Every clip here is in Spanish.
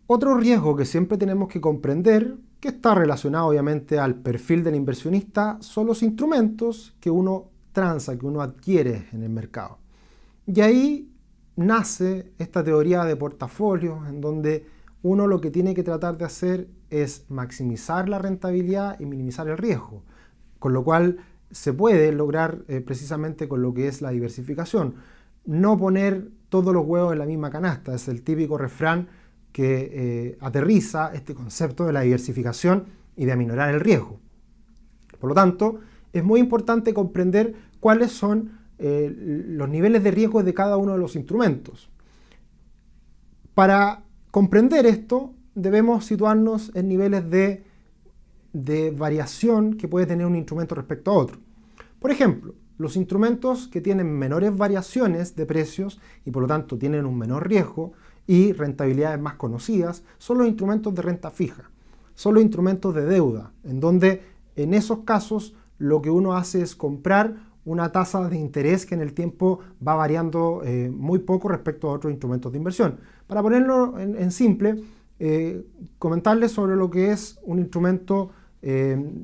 Otro riesgo que siempre tenemos que comprender, que está relacionado obviamente al perfil del inversionista, son los instrumentos que uno transa, que uno adquiere en el mercado. Y ahí nace esta teoría de portafolios, en donde uno lo que tiene que tratar de hacer es maximizar la rentabilidad y minimizar el riesgo, con lo cual se puede lograr precisamente con lo que es la diversificación. No poner todos los huevos en la misma canasta, es el típico refrán que aterriza este concepto de la diversificación y de aminorar el riesgo. Por lo tanto, es muy importante comprender cuáles son los niveles de riesgo de cada uno de los instrumentos. Para comprender esto, debemos situarnos en niveles de variación que puede tener un instrumento respecto a otro. Por ejemplo, los instrumentos que tienen menores variaciones de precios y por lo tanto tienen un menor riesgo y rentabilidades más conocidas son los instrumentos de renta fija, son los instrumentos de deuda, en donde en esos casos lo que uno hace es comprar una tasa de interés que en el tiempo va variando muy poco respecto a otros instrumentos de inversión. Para ponerlo en simple, comentarles sobre lo que es un instrumento de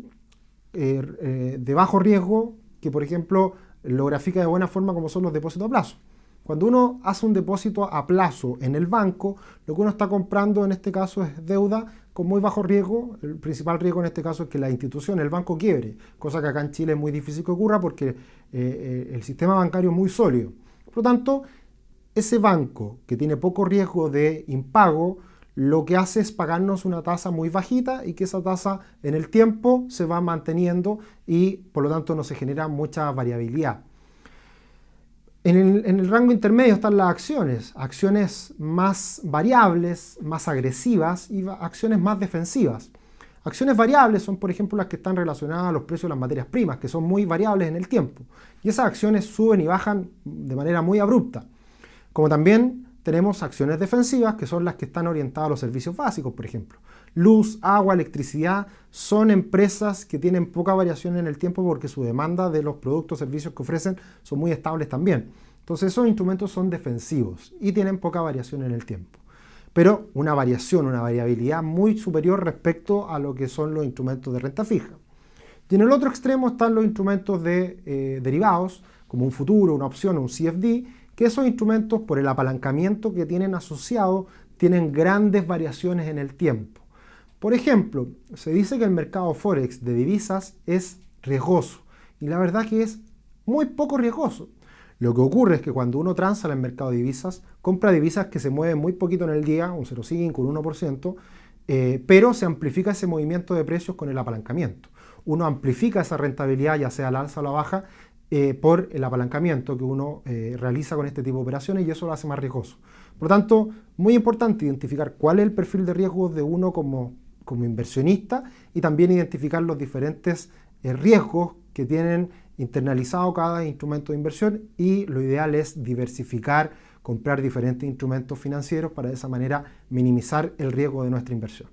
bajo riesgo, que por ejemplo lo grafica de buena forma como son los depósitos a plazo. Cuando uno hace un depósito a plazo en el banco, lo que uno está comprando en este caso es deuda con muy bajo riesgo. El principal riesgo en este caso es que la institución, el banco, quiebre, cosa que acá en Chile es muy difícil que ocurra porque el sistema bancario es muy sólido. Por lo tanto, ese banco que tiene poco riesgo de impago, lo que hace es pagarnos una tasa muy bajita y que esa tasa en el tiempo se va manteniendo y por lo tanto no se genera mucha variabilidad. En el rango intermedio están las acciones más variables, más agresivas y acciones más defensivas. Acciones variables son, por ejemplo, las que están relacionadas a los precios de las materias primas, que son muy variables en el tiempo. Y esas acciones suben y bajan de manera muy abrupta. Como también tenemos acciones defensivas, que son las que están orientadas a los servicios básicos, por ejemplo. Luz, agua, electricidad son empresas que tienen poca variación en el tiempo porque su demanda de los productos o servicios que ofrecen son muy estables también. Entonces esos instrumentos son defensivos y tienen poca variación en el tiempo. Pero una variabilidad muy superior respecto a lo que son los instrumentos de renta fija. Y en el otro extremo están los instrumentos de derivados, como un futuro, una opción o un CFD, que esos instrumentos, por el apalancamiento que tienen asociado, tienen grandes variaciones en el tiempo. Por ejemplo, se dice que el mercado Forex de divisas es riesgoso, y la verdad que es muy poco riesgoso. Lo que ocurre es que cuando uno transa en el mercado de divisas, compra divisas que se mueven muy poquito en el día, un 0,5, un 1%, pero se amplifica ese movimiento de precios con el apalancamiento. Uno amplifica esa rentabilidad, ya sea a la alza o a la baja, por el apalancamiento que uno realiza con este tipo de operaciones y eso lo hace más riesgoso. Por lo tanto, muy importante identificar cuál es el perfil de riesgo de uno como inversionista y también identificar los diferentes riesgos que tienen internalizado cada instrumento de inversión y lo ideal es diversificar, comprar diferentes instrumentos financieros para de esa manera minimizar el riesgo de nuestra inversión.